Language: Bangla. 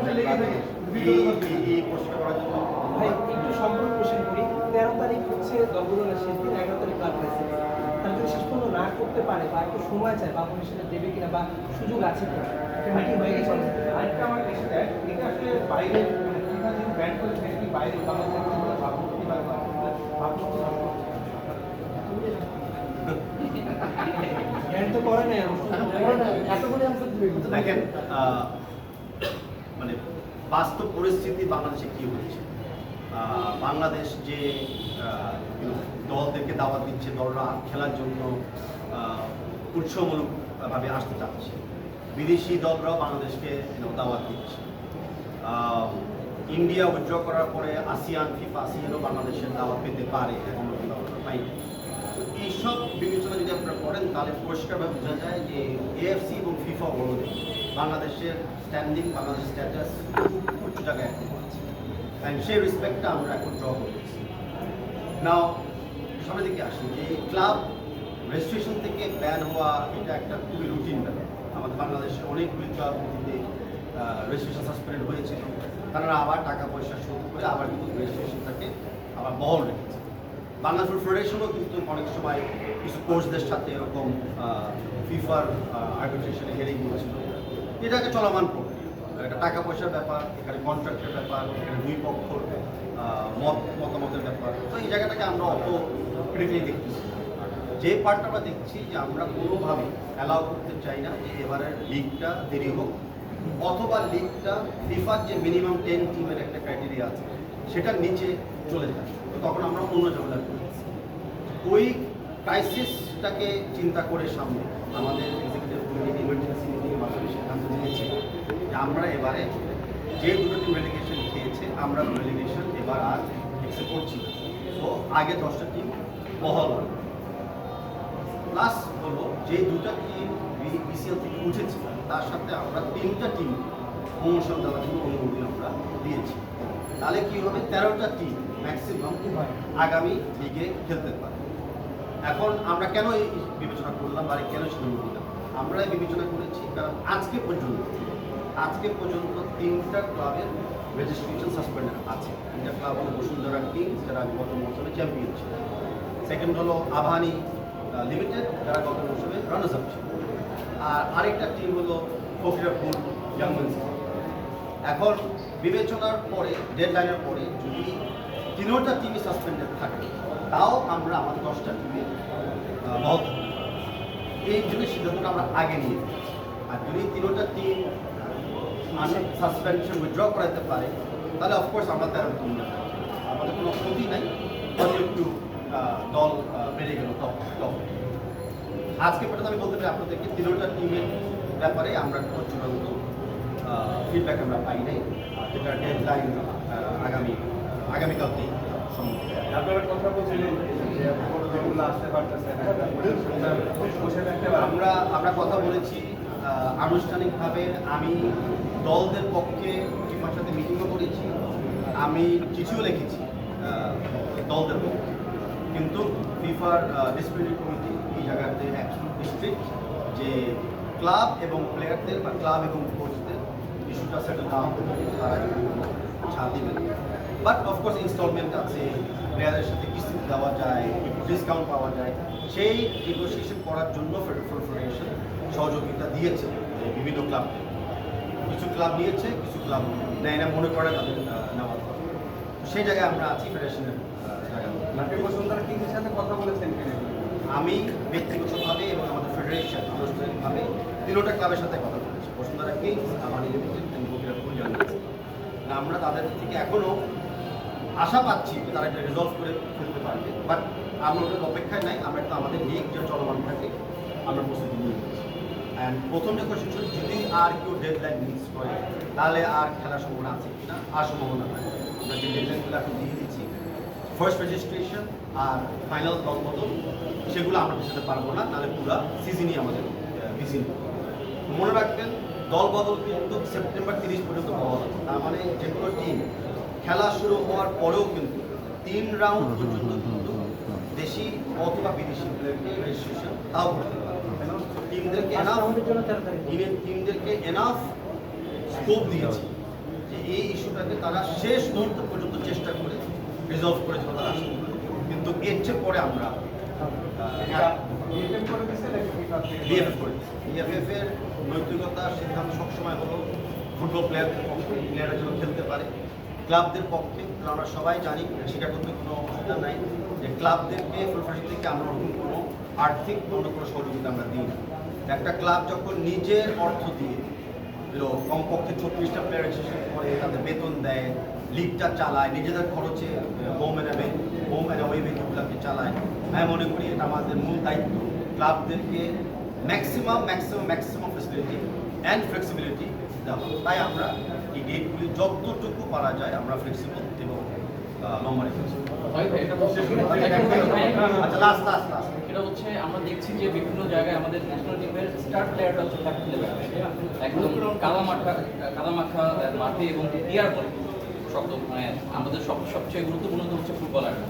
এই প্রশ্নটা করার জন্য ভাই একটু সম্পূর্ণ কোশ্চেন করি। 13 তারিখ হচ্ছে দলগুলোর শেষ দিন, 11 তারিখ ক্লাব প্রেসিডেন্ট। তারা যদি শেষ পর্যন্ত না করতে পারে বা একটু সময় চায় বা আপনি সেটা দেবে কিনা বা সুযোগ আছে কিনা, একটা মিটিং হয়ে গেছে। আরেকটা আমার এসে দেয়, এটা আসলে বাইরে FIFA যদি ব্যান করে সেটা কি বাইরে বাংলাদেশের কোনো ভাবমূর্তি বা ভাবমূর্তি নষ্ট হচ্ছে? ব্যান্ড তো করে নাই এতগুলো আনসার দিবে। দেখেন মানে বাস্তব পরিস্থিতি বাংলাদেশে কি হচ্ছে, বাংলাদেশ যে দলদেরকে দাওয়াত দিচ্ছে, দলরা খেলার জন্য উৎসমূলকভাবে আসতে চাচ্ছে, বিদেশি দলরাও বাংলাদেশকে দাওয়াত দিচ্ছে। ইন্ডিয়া উইথড্র করার পরে আসিয়ান, ফিফা, আসিয়ানও বাংলাদেশের দাওয়াত পেতে পারে, এখনো পাই। এইসব বিবেচনা যদি আপনারা করেন তাহলে পরিষ্কারভাবে বোঝা যায় যে এএফসি এবং ফিফা অনুযায়ী বাংলাদেশের স্ট্যান্ডিং, বাংলাদেশের স্ট্যাটাস উচ্চ জায়গায় এখন আছে, অ্যান্ড সেই রেসপেক্টটা আমরা এখন ড্র করতেছি। নাও সামনের দিকে আসি যে ক্লাব রেজিস্ট্রেশন থেকে ব্যান হওয়া, এটা একটা খুবই রুটিন ব্যাপার। আমাদের বাংলাদেশে অনেকগুলি ক্লাব রেজিস্ট্রেশন সাসপেন্ড হয়েছিল, তারা আবার টাকা পয়সা শোধ করে আবার কিন্তু রেজিস্ট্রেশনটাকে আবার বহাল রেখেছে। বাংলাদেশ ফুটবল ফেডারেশনও কিন্তু অনেক সময় কিছু কোচদের সাথে এরকম ফিফার আর্বিট্রেশনে হেরে গিয়েছিল। এটাকে চলমান প্রক্রিয়া, এটা টাকা পয়সার ব্যাপার, এখানে কন্ট্রাক্টের ব্যাপার, এখানে দুই পক্ষর মতামতের ব্যাপার। তো এই জায়গাটাকে আমরা অত ক্রিটিক্যালি দেখতেছি। যে পার্টটা আমরা দেখছি যে আমরা কোনোভাবে অ্যালাউ করতে চাই না যে এবারের লিগটা দেরি হোক, অথবা লিগটা ফিফার যে মিনিমাম 10 টিমের একটা ক্রাইটেরিয়া আছে সেটার নিচে চলে যায়। তো তখন আমরা অন্য ঝামেলা করেছি। ওই ক্রাইসিসটাকে চিন্তা করে সামনে আমাদের এক্সিকিউটিভ কমিটি ইমার্জেন্সি মিটিংয়ের মাধ্যমে সিদ্ধান্ত নিয়েছে যে আমরা এবারে যে দুটো টিম রেলিগেশন খেয়েছে আমরা রেলিগেশন এবার আর অ্যাকসেপ্ট করছি না। তো আগে 10টা টিম বহাল প্লাস হলো যে দুটা টিম বিসিএল থেকে উঠেছে তার সাথে আমরা 3টা টিম প্রমোশন দেওয়ার জন্য অনুমতি আমরা দিয়েছি। তাহলে কি হবে, 13টা টিম ম্যাক্সিমাম আগামী লিগে খেলতে পারে। এখন আমরা কেন এই বিবেচনা করলাম বা কেন সিদ্ধান্ত নিলাম, আমরা বিবেচনা করেছি কারণ আজকে পর্যন্ত 3টা ক্লাবের রেজিস্ট্রেশন সাসপেন্ডেড আছে। 3টা ক্লাব হলো বসুন্ধরা কিংস, যারা গত মৌসুমে চ্যাম্পিয়ন ছিল। সেকেন্ড হলো আবাহনী লিমিটেড, যারা গত মৌসুমে রানার্স আপ ছিল। আর আরেকটা টিম হলো ফকিরাপুর ইয়াং মেন্স। এখন বিবেচনার পরে, ডেডলাইনের পরে যদি 3টা টিমই সাসপেন্ডেড থাকে তাও আমরা আমাদের 10টা টিমে বহাল থাকবো। এই জন্য সিদ্ধান্তটা আমরা আগে নিয়ে ফেলেছি। আর যদি 3টা টিম মানে সাসপেনশন উইথড্র করাতে পারে তাহলে অফকোর্স আমরা 13টা টিম না, আমাদের কোনো ক্ষতি নাই, হয়তো একটু দল বেড়ে গেল টপ। আজকে পর্যন্ত আমি বলতে পারি আপনাদেরকে 3টা টিমের ব্যাপারে আমরা কোনো চূড়ান্ত ফিডব্যাক আমরা পাই নাই, যেটা ডেডলাইন আগামীকালকেই সম্ভব। আপনারা কথা বলছিলেন যে কোনো দলগুলো আসতে পারতেছে না, আমরা কথা বলেছি আনুষ্ঠানিকভাবে। আমি দলদের পক্ষে ফিফার সাথে মিটিংও করেছি, আমি চিঠিও লিখেছি দলদের পক্ষে, কিন্তু ফিফার ডিসিপ্লিনারি কমিটি এই জায়গাতে অ্যাবসলিউটলি স্ট্রিক্ট যে ক্লাব এবং প্লেয়ারদের বা ক্লাব এবং কোচদের ইস্যুটা সেটেল না হতে পারে তারা ছাড় দিবেন। বাট অফকোর্স ইনস্টলমেন্ট আছে, প্লেয়ারের সাথে কিস্তি দেওয়া যায়, ডিসকাউন্ট পাওয়া যায়, সেই নেগোসিয়েশন করার জন্য ফুটবল ফেডারেশন সহযোগিতা দিয়েছে বিভিন্ন ক্লাবকে। কিছু ক্লাব নিয়েছে, কিছু ক্লাব নেয় না, মনে করে তাদের নেওয়া দরকার। সেই জায়গায় আমরা আছি ফেডারেশনের জায়গায়। বসুন্ধরা কিংসের সাথে কথা বলেছেন কেন? আমি ব্যক্তিগতভাবে এবং আমাদের ফেডারেশন আনুষ্ঠানিকভাবে 3টা ক্লাবের সাথে কথা বলেছি, বসুন্ধরা কিংস, আবাহনী লিমিটেড এবং ফকিরাপুর জানিয়েছি। আমরা তাদের থেকে এখনও আশা পাচ্ছি যে তারা এটা রিজলভ করে ফেলতে পারবে, বাট আমরা ওদের অপেক্ষায় নাই। আমরা একটা আমাদের লিগ যে চলমান থাকে আমরা প্রস্তুতি নিয়ে নিচ্ছি। অ্যান্ড প্রথম যে কোয়েশ্চেন ছিল যদি আর কেউ ডেডলাইন মিস করে তাহলে আর খেলার সম্ভাবনা আছে কিনা, আর সম্ভাবনা নাই। আমরা যে ডেডলাইনগুলো এখন দিয়ে দিচ্ছি, ফার্স্ট রেজিস্ট্রেশন আর ফাইনাল দল বদল, সেগুলো আমরা পেছাতে পারবো না, তাহলে পুরো সিজনই আমাদের বিজি। মনে রাখবেন দল বদল কিন্তু সেপ্টেম্বর 30 পর্যন্ত হওয়া আছে। তার মানে যে কোনো টিম খেলা শুরু হওয়ার পরেও কিন্তু 3 রাউন্ড পর্যন্ত কিন্তু দেশি অথবা বিদেশি প্লেয়ারকে রেজিস্ট্রেশন তাও করতে পারে। টিমদেরকে এনাফ স্কোপ দিয়েছি যে এই ইস্যুটাকে তারা শেষ মুহূর্ত পর্যন্ত চেষ্টা করে রিজলভ করেছিল তারা আসলে। কিন্তু এর চেয়ে পরে আমরা বিএফএফ করে দিচ্ছে নাকি ফিফা বিএফএফ করে বিএফএফ এর নৈতিকতার সিদ্ধান্ত সবসময় হলো ফুটবল প্লেয়ারদের পক্ষে, প্লেয়াররা যেন খেলতে পারে, ক্লাবদের পক্ষে। কারণ আমরা সবাই জানি, স্বীকার করতে কোনো অসুবিধা নাই যে ক্লাবদেরকে ফুটবল থেকে আমরা ওরকম কোনো আর্থিক অন্য কোনো সহযোগিতা আমরা দিই না। একটা ক্লাব যখন নিজের অর্থ দিয়ে কমপক্ষে 34টা প্লেয়ার রেজিস্ট্রেশন করে, তাদের বেতন দেয়, লিগটা চালায়, নিজেদের খরচে হোম অ্যান্ড অ্যাওয়ে ভেন্যুগুলোকে চালায়, আমি মনে করি এটা আমাদের মূল দায়িত্ব ক্লাবদেরকে ম্যাক্সিমাম ফেসিলিটি অ্যান্ড ফ্লেক্সিবিলিটি দেওয়া। তাই আমরা এই ডেটগুলি যতটুকু পারা যায় আমরা ফ্লেক্সিবল এবং লম্বা রেখেছি। আচ্ছা, লাস্ট এটা হচ্ছে আমরা দেখছি যে বিভিন্ন জায়গায় আমাদের ন্যাশনাল টিমের স্টার প্লেয়ারটা হচ্ছে ক্যাপ্টেন একদম কাদামাখা মাঠে এবং টিয়ার বলে শব্দ, মানে আমাদের সবচেয়ে গুরুত্বপূর্ণ হচ্ছে ফুটবলাররা।